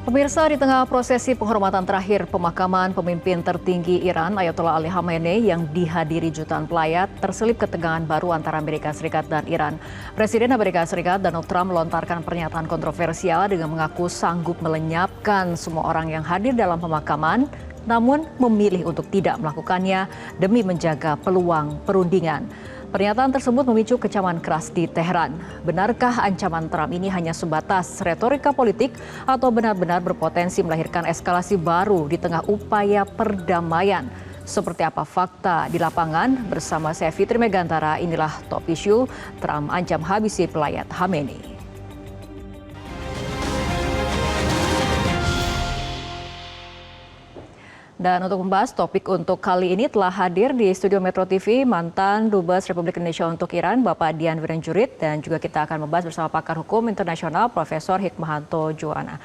Pemirsa, di tengah prosesi penghormatan terakhir pemakaman pemimpin tertinggi Iran, Ayatollah Ali Khamenei yang dihadiri jutaan pelayat, terselip ketegangan baru antara Amerika Serikat dan Iran. Presiden Amerika Serikat Donald Trump melontarkan pernyataan kontroversial dengan mengaku sanggup melenyapkan semua orang yang hadir dalam pemakaman, namun memilih untuk tidak melakukannya demi menjaga peluang perundingan. Pernyataan tersebut memicu kecaman keras di Teheran. Benarkah ancaman Trump ini hanya sebatas retorika politik atau benar-benar berpotensi melahirkan eskalasi baru di tengah upaya perdamaian? Seperti apa fakta di lapangan? Bersama saya Fitri Megantara, inilah Top Issue, Trump ancam habisi pelayat Khamenei. Dan untuk membahas topik untuk kali ini telah hadir di studio Metro TV mantan Dubes Republik Indonesia untuk Iran, Bapak Dian Wirenjurit, dan juga kita akan membahas bersama pakar hukum internasional Profesor Hikmahanto Juwana.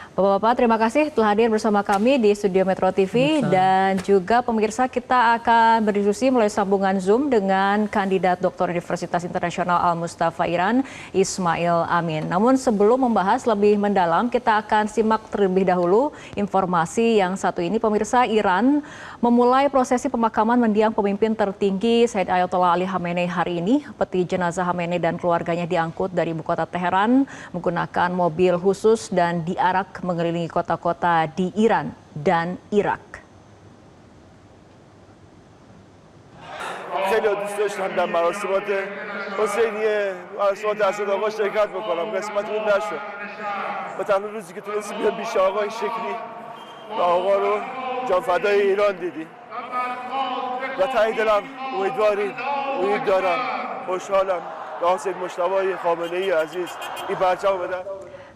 Bapak-bapak, terima kasih telah hadir bersama kami di studio Metro TV. Dan juga pemirsa, kita akan berdiskusi melalui sambungan Zoom dengan kandidat Doktor Universitas Internasional Al-Mustafa Iran, Ismail Amin. Namun sebelum membahas lebih mendalam, kita akan simak terlebih dahulu informasi yang satu ini. Pemirsa, Iran memulai prosesi pemakaman mendiang pemimpin tertinggi Said Ayatollah Ali Khamenei hari ini. Peti jenazah Khamenei dan keluarganya diangkut dari ibu kota Teheran menggunakan mobil khusus dan diarak mengelilingi kota-kota di Iran dan Irak. خیلی دوست داشتم در مراسمات حسینیه مراسمات اسد آقا شرکت بکنم قسمت اون نشد و تنها روزی که تونستیم بیام پیش آقا این شکلی و آقا رو جان فدای ایران دیدیم و ته دلم امیدواریم امید دارم خوشحالم به حسین مجتبی خامنه‌ای عزیز این پرچم بدن.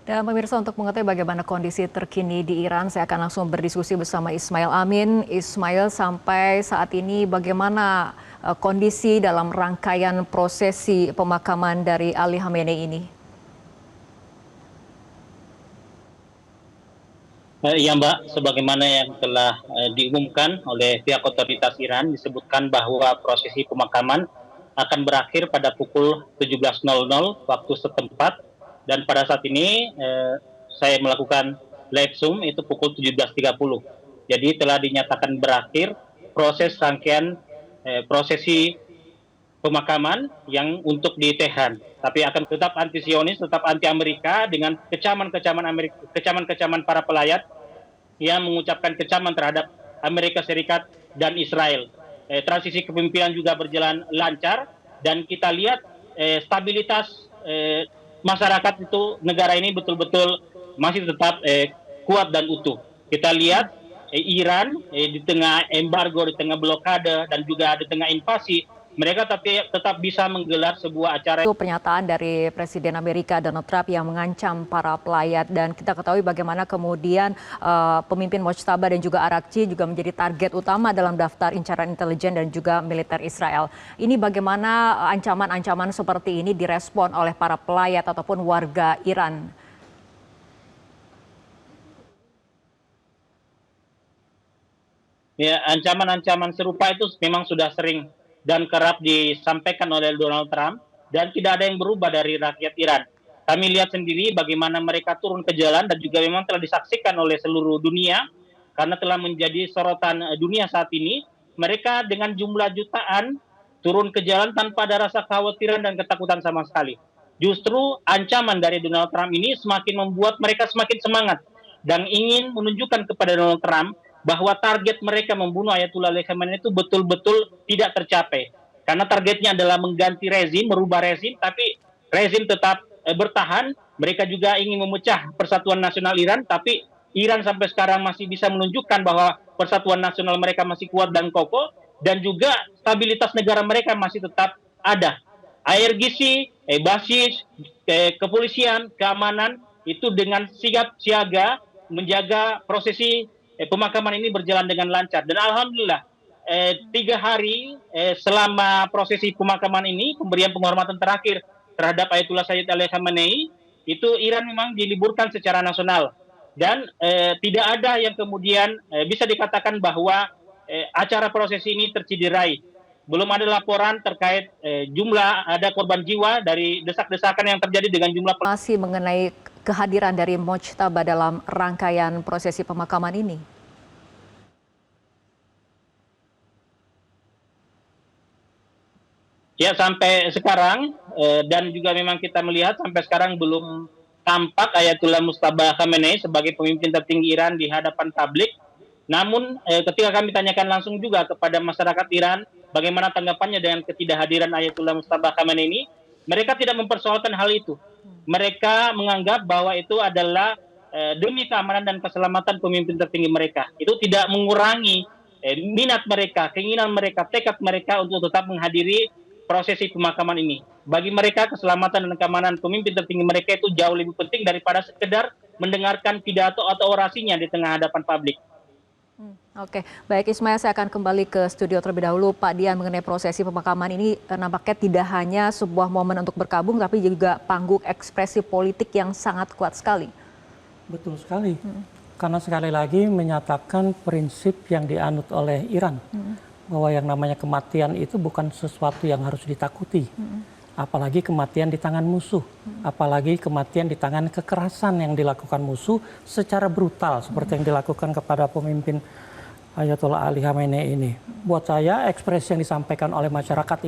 Dan pemirsa, untuk mengetahui bagaimana kondisi terkini di Iran, saya akan langsung berdiskusi bersama Ismail Amin. Ismail, sampai saat ini bagaimana kondisi dalam rangkaian prosesi pemakaman dari Ali Khamenei ini? Ya Mbak, sebagaimana yang telah diumumkan oleh pihak otoritas Iran, disebutkan bahwa prosesi pemakaman akan berakhir pada pukul 17.00 waktu setempat. Dan pada saat ini saya melakukan live Zoom itu pukul 17.30. Jadi telah dinyatakan berakhir proses rangkaian prosesi pemakaman yang untuk di Tehran. Tapi akan tetap anti-Zionis, tetap anti-Amerika dengan kecaman para pelayat yang mengucapkan kecaman terhadap Amerika Serikat dan Israel. Transisi kepemimpinan juga berjalan lancar dan kita lihat stabilitas masyarakat itu, negara ini betul-betul masih tetap kuat dan utuh. Kita lihat Iran di tengah embargo, di tengah blokade, dan juga di tengah invasi, mereka tetap bisa menggelar sebuah acara. Itu pernyataan dari Presiden Amerika Donald Trump yang mengancam para pelayat, dan kita ketahui bagaimana kemudian pemimpin Mojtaba dan juga Arakci juga menjadi target utama dalam daftar incaran intelijen dan juga militer Israel. Ini bagaimana ancaman-ancaman seperti ini direspon oleh para pelayat ataupun warga Iran? Ya, ancaman-ancaman serupa itu memang sudah sering dan kerap disampaikan oleh Donald Trump, dan tidak ada yang berubah dari rakyat Iran. Kami lihat sendiri bagaimana mereka turun ke jalan dan juga memang telah disaksikan oleh seluruh dunia karena telah menjadi sorotan dunia saat ini. Mereka dengan jumlah jutaan turun ke jalan tanpa ada rasa kekhawatiran dan ketakutan sama sekali. Justru ancaman dari Donald Trump ini semakin membuat mereka semakin semangat dan ingin menunjukkan kepada Donald Trump bahwa target mereka membunuh Ayatollah Ali Khamenei itu betul-betul tidak tercapai. Karena targetnya adalah mengganti rezim, merubah rezim, tapi rezim tetap bertahan. Mereka juga ingin memecah persatuan nasional Iran, tapi Iran sampai sekarang masih bisa menunjukkan bahwa persatuan nasional mereka masih kuat dan kokoh, dan juga stabilitas negara mereka masih tetap ada. Air gizi, basis, kepolisian, keamanan, itu dengan sigap siaga menjaga prosesi pemakaman ini berjalan dengan lancar. Dan alhamdulillah 3 hari selama prosesi pemakaman ini, pemberian penghormatan terakhir terhadap Ayatollah Sayyid Ali Khamenei, itu Iran memang diliburkan secara nasional. Dan tidak ada yang kemudian bisa dikatakan bahwa acara prosesi ini tercederai. belum ada laporan terkait jumlah ada korban jiwa dari desak-desakan yang terjadi dengan jumlah. Masih mengenai kehadiran dari Mojtaba dalam rangkaian prosesi pemakaman ini. Ya, sampai sekarang dan juga memang kita melihat sampai sekarang belum tampak Ayatullah Mujtaba Khamenei sebagai pemimpin tertinggi Iran di hadapan publik. Namun ketika kami tanyakan langsung juga kepada masyarakat Iran bagaimana tanggapannya dengan ketidakhadiran Ayatullah Mujtaba Khamenei ini, mereka tidak mempersoalkan hal itu. Mereka menganggap bahwa itu adalah demi keamanan dan keselamatan pemimpin tertinggi mereka. Itu tidak mengurangi minat mereka, keinginan mereka, tekad mereka untuk tetap menghadiri prosesi pemakaman ini. Bagi mereka, keselamatan dan keamanan pemimpin tertinggi mereka itu jauh lebih penting daripada sekedar mendengarkan pidato atau orasinya di tengah hadapan publik. Oke, baik Ismail, saya akan kembali ke studio terlebih dahulu. Pak Dian, mengenai prosesi pemakaman ini nampaknya tidak hanya sebuah momen untuk berkabung, tapi juga panggung ekspresi politik yang sangat kuat sekali. Betul sekali, karena sekali lagi menyatakan prinsip yang dianut oleh Iran. Bahwa yang namanya kematian itu bukan sesuatu yang harus ditakuti. Apalagi kematian di tangan musuh. Apalagi kematian di tangan kekerasan yang dilakukan musuh secara brutal. Seperti yang dilakukan kepada pemimpin Ayatollah Ali Khamenei ini. Buat saya ekspresi yang disampaikan oleh masyarakat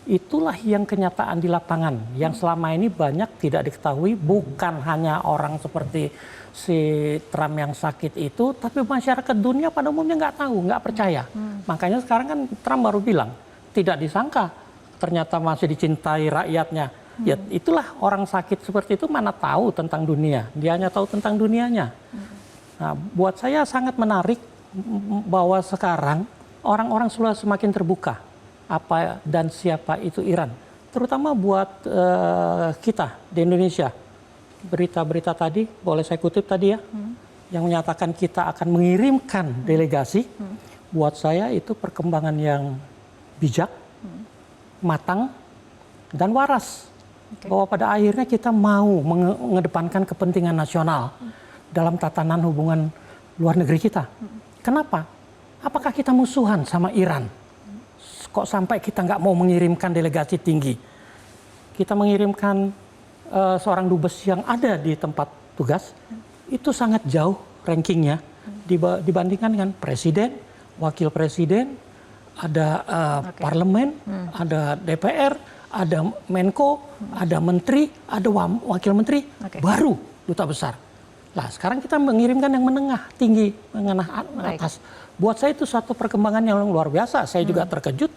itulah yang kenyataan di lapangan. Yang selama ini banyak tidak diketahui, bukan hanya orang seperti si Trump yang sakit itu, tapi masyarakat dunia pada umumnya nggak tahu, nggak percaya. Makanya sekarang kan Trump baru bilang, tidak disangka ternyata masih dicintai rakyatnya. Ya itulah, orang sakit seperti itu mana tahu tentang dunia, dia hanya tahu tentang dunianya. Nah, buat saya sangat menarik bahwa sekarang orang-orang sudah semakin terbuka apa dan siapa itu Iran. Terutama buat kita di Indonesia. Berita-berita tadi, boleh saya kutip tadi ya, yang menyatakan kita akan mengirimkan delegasi, buat saya itu perkembangan yang bijak, matang, dan waras. Bahwa pada akhirnya kita mau mengedepankan kepentingan nasional dalam tatanan hubungan luar negeri kita. Kenapa? Apakah kita musuhan sama Iran? Kok sampai kita nggak mau mengirimkan delegasi tinggi? Kita mengirimkan seorang dubes yang ada di tempat tugas, itu sangat jauh rankingnya dibandingkan dengan presiden, wakil presiden, ada parlemen, ada DPR, ada Menko, ada menteri, ada wakil menteri, baru duta besar. Nah, sekarang kita mengirimkan yang menengah, tinggi, menengah atas. Buat saya itu satu perkembangan yang luar biasa. Saya juga terkejut,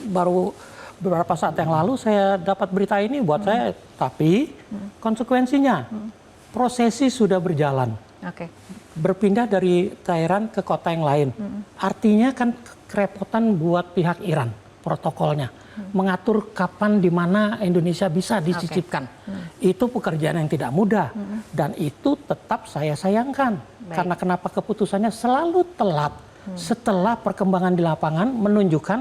baru beberapa saat yang lalu saya dapat berita ini buat saya, tapi konsekuensinya prosesi sudah berjalan. Berpindah dari Teheran ke kota yang lain. Artinya kan kerepotan buat pihak Iran, protokolnya. Mengatur kapan di mana Indonesia bisa disisipkan. Itu pekerjaan yang tidak mudah. Dan itu tetap saya sayangkan. Karena kenapa keputusannya selalu telat. Setelah perkembangan di lapangan menunjukkan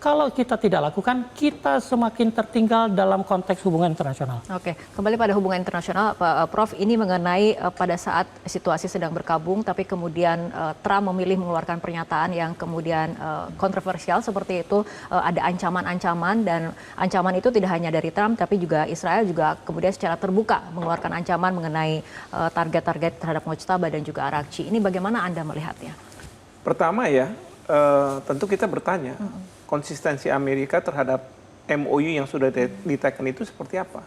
kalau kita tidak lakukan, kita semakin tertinggal dalam konteks hubungan internasional. Oke, kembali pada hubungan internasional, Pak Prof, ini mengenai pada saat situasi sedang berkabung, tapi kemudian Trump memilih mengeluarkan pernyataan yang kemudian kontroversial seperti itu, ada ancaman-ancaman, dan ancaman itu tidak hanya dari Trump, tapi juga Israel juga kemudian secara terbuka mengeluarkan ancaman mengenai target-target terhadap Mojtaba dan juga Arakci. Ini bagaimana Anda melihatnya? Pertama ya, tentu kita bertanya, konsistensi Amerika terhadap MOU yang sudah diteken itu seperti apa?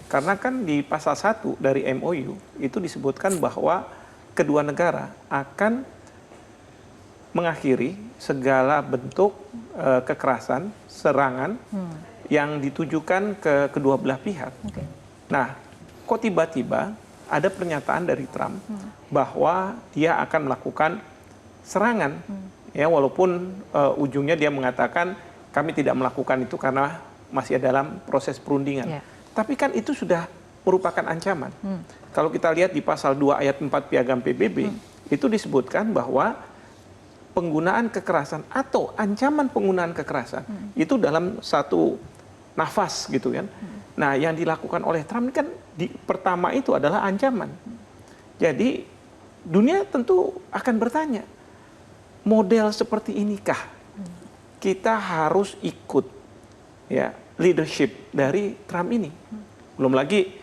Karena kan di pasal 1 dari MOU itu disebutkan bahwa kedua negara akan mengakhiri segala bentuk kekerasan, serangan yang ditujukan ke kedua belah pihak. Nah, kok tiba-tiba ada pernyataan dari Trump bahwa dia akan melakukan serangan, ya, walaupun ujungnya dia mengatakan kami tidak melakukan itu karena masih dalam proses perundingan. Tapi kan itu sudah merupakan ancaman. Kalau kita lihat di pasal 2 ayat 4 Piagam PBB, itu disebutkan bahwa penggunaan kekerasan atau ancaman penggunaan kekerasan itu dalam satu nafas gitu kan. Nah, yang dilakukan oleh Trump kan pertama itu adalah ancaman. Jadi dunia tentu akan bertanya, model seperti inikah kita harus ikut ya leadership dari Trump ini. Belum lagi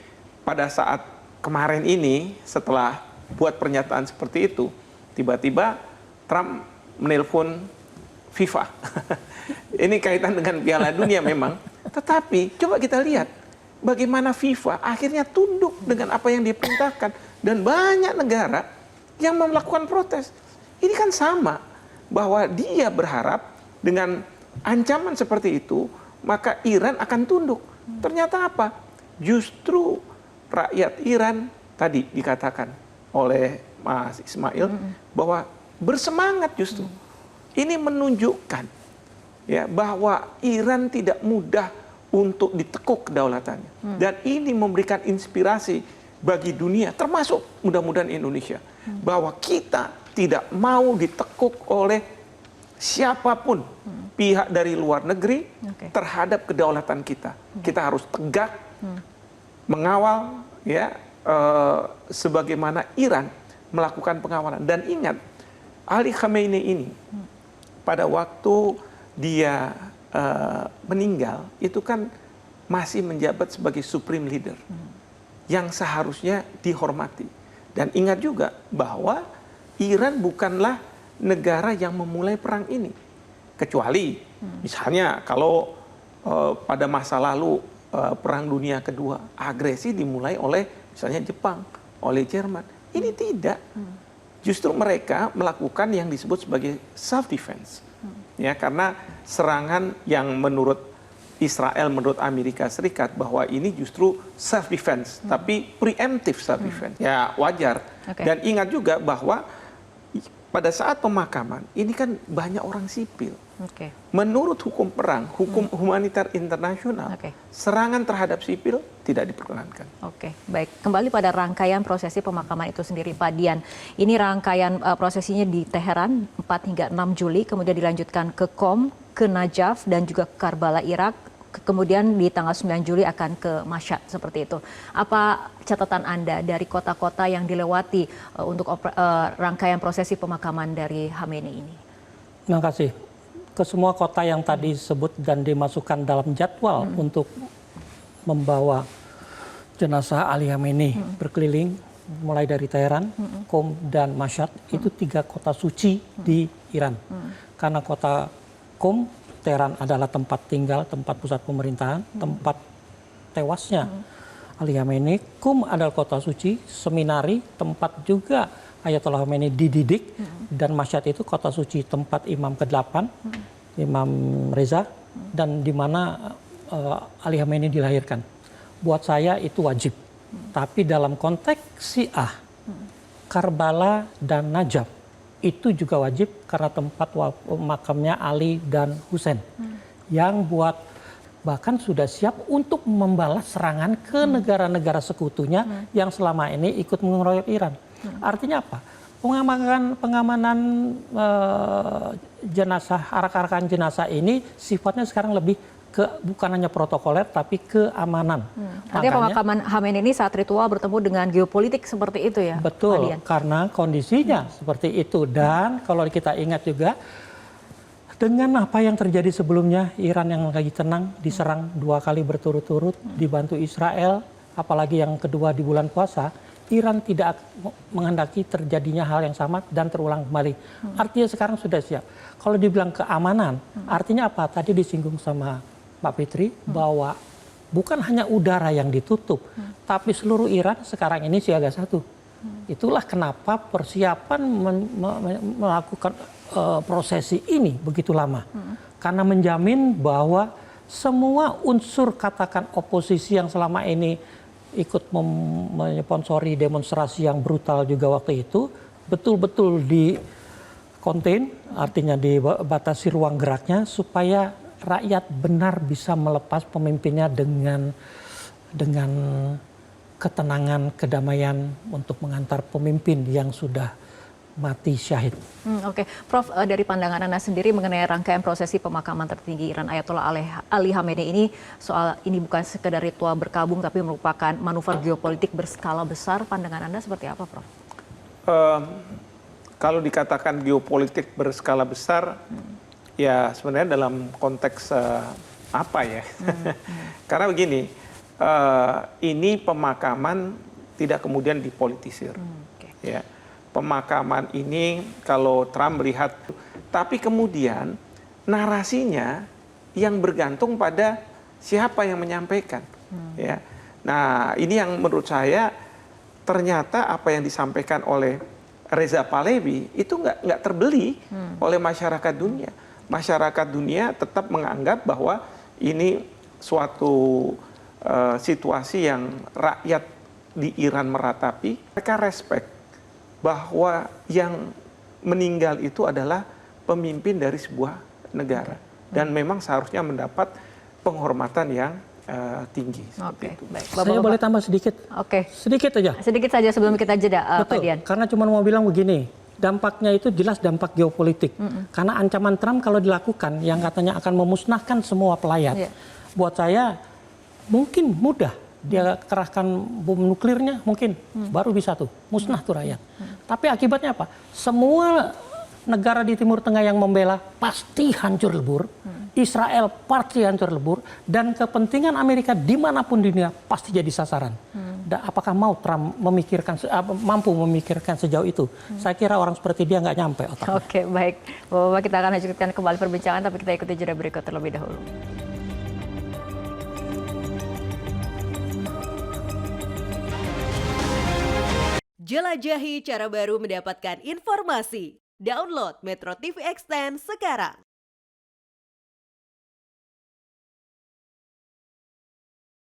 pada saat kemarin ini setelah buat pernyataan seperti itu, tiba-tiba Trump menelpon FIFA. Ini kaitan dengan Piala Dunia memang, tetapi coba kita lihat bagaimana FIFA akhirnya tunduk dengan apa yang diperintahkan dan banyak negara yang melakukan protes. Ini kan sama bahwa dia berharap dengan ancaman seperti itu maka Iran akan tunduk. Ternyata apa? Justru rakyat Iran tadi dikatakan oleh Mas Ismail bahwa bersemangat justru. Ini menunjukkan ya bahwa Iran tidak mudah untuk ditekuk kedaulatannya. Dan ini memberikan inspirasi bagi dunia, termasuk mudah-mudahan Indonesia, bahwa kita tidak mau ditekuk oleh siapapun pihak dari luar negeri terhadap kedaulatan kita. Kita harus tegak mengawal ya sebagaimana Iran melakukan pengawalan. Dan ingat, Ali Khamenei ini pada waktu dia meninggal itu kan masih menjabat sebagai supreme leader yang seharusnya dihormati. Dan ingat juga bahwa Iran bukanlah negara yang memulai perang ini, kecuali misalnya kalau pada masa lalu Perang Dunia Kedua agresi dimulai oleh misalnya Jepang, oleh Jerman. Ini tidak. Justru mereka melakukan yang disebut sebagai self defense. Ya, karena serangan yang menurut Israel, menurut Amerika Serikat bahwa ini justru self defense, tapi preemptive self defense. Ya, wajar. Dan ingat juga bahwa pada saat pemakaman ini kan banyak orang sipil. Menurut hukum perang, hukum humanitar internasional, serangan terhadap sipil tidak diperkenankan. Baik. Kembali pada rangkaian prosesi pemakaman itu sendiri, Pak Dian. Ini rangkaian prosesinya di Teheran 4 hingga 6 Juli, kemudian dilanjutkan ke Qom, ke Najaf, dan juga ke Karbala, Irak. Kemudian di tanggal 9 Juli akan ke Mashhad, seperti itu. Apa catatan Anda dari kota-kota yang dilewati untuk rangkaian prosesi pemakaman dari Khamenei ini? Terima kasih. Ke semua kota yang tadi disebut dan dimasukkan dalam jadwal untuk membawa jenazah Ali Khamenei berkeliling, mulai dari Teheran, Qom, dan Mashhad, itu 3 kota suci di Iran. Karena kota Qom, Teheran adalah tempat tinggal, tempat pusat pemerintahan, tempat tewasnya Ali Khamenei. Qom adalah kota suci, seminari, tempat juga Ayatollah Khamenei dididik, dan Mashhad itu kota suci tempat Imam ke-8, Imam Reza, dan di mana Ali Khamenei dilahirkan. Buat saya itu wajib. Tapi dalam konteks Syiah, Karbala dan Najaf itu juga wajib karena tempat makamnya Ali dan Husain. Yang buat bahkan sudah siap untuk membalas serangan ke negara-negara sekutunya yang selama ini ikut mengeroyok Iran. Artinya apa? Pengamanan jenazah, arak-arakan jenazah ini sifatnya sekarang lebih ke bukan hanya protokoler tapi keamanan. Artinya pemakaman Khamenei ini saat ritual bertemu dengan geopolitik seperti itu ya? Betul, karena kondisinya seperti itu. Dan kalau kita ingat juga dengan apa yang terjadi sebelumnya, Iran yang lagi tenang diserang 2 kali berturut-turut, dibantu Israel, apalagi yang kedua di bulan puasa, Iran tidak menghendaki terjadinya hal yang sama dan terulang kembali. Artinya sekarang sudah siap. Kalau dibilang keamanan, artinya apa? Tadi disinggung sama Pak Fitri bahwa bukan hanya udara yang ditutup, tapi seluruh Iran sekarang ini siaga 1. Itulah kenapa persiapan melakukan prosesi ini begitu lama. Karena menjamin bahwa semua unsur katakan oposisi yang selama ini ikut mensponsori demonstrasi yang brutal juga waktu itu, betul-betul di contain, artinya dibatasi ruang geraknya supaya rakyat benar bisa melepas pemimpinnya dengan ketenangan, kedamaian untuk mengantar pemimpin yang sudah mati syahid. Prof, dari pandangan Anda sendiri mengenai rangkaian prosesi pemakaman tertinggi Iran Ayatollah Ali Khamenei ini, soal ini bukan sekedar ritual berkabung tapi merupakan manuver geopolitik berskala besar, pandangan Anda seperti apa, Prof? Kalau dikatakan geopolitik berskala besar, Ya sebenarnya dalam konteks apa ya? Karena begini, ini pemakaman tidak kemudian dipolitisir. Ya, pemakaman ini kalau Trump melihat, tapi kemudian narasinya yang bergantung pada siapa yang menyampaikan. Ya, nah ini yang menurut saya ternyata apa yang disampaikan oleh Reza Pahlavi itu nggak terbeli oleh masyarakat dunia. Masyarakat dunia tetap menganggap bahwa ini suatu situasi yang rakyat di Iran meratapi. Mereka respect bahwa yang meninggal itu adalah pemimpin dari sebuah negara dan memang seharusnya mendapat penghormatan yang tinggi. Oke, Itu. baik. Saya boleh tambah sedikit? Oke. Sedikit aja. Sedikit saja sebelum kita jeda, Pak Betul, Dian. karena cuma mau bilang begini, dampaknya itu jelas dampak geopolitik. Karena ancaman Trump kalau dilakukan, yang katanya akan memusnahkan semua pelayat. Iya. Buat saya, mungkin mudah. Dia kerahkan bom nuklirnya, mungkin baru bisa tuh, musnah tuh rakyat. Tapi akibatnya apa? Semua negara di Timur Tengah yang membela pasti hancur lebur. Israel pasti hancur lebur. Dan kepentingan Amerika dimanapun di dunia pasti jadi sasaran. Dan apakah mau Trump mampu memikirkan sejauh itu? Saya kira orang seperti dia nggak nyampe otaknya. Oke, baik. Bapak-bapak, kita akan lanjutkan kembali perbincangan, tapi kita ikuti jeda berikut terlebih dahulu. Jelajahi cara baru mendapatkan informasi. Download Metro TV Extend sekarang.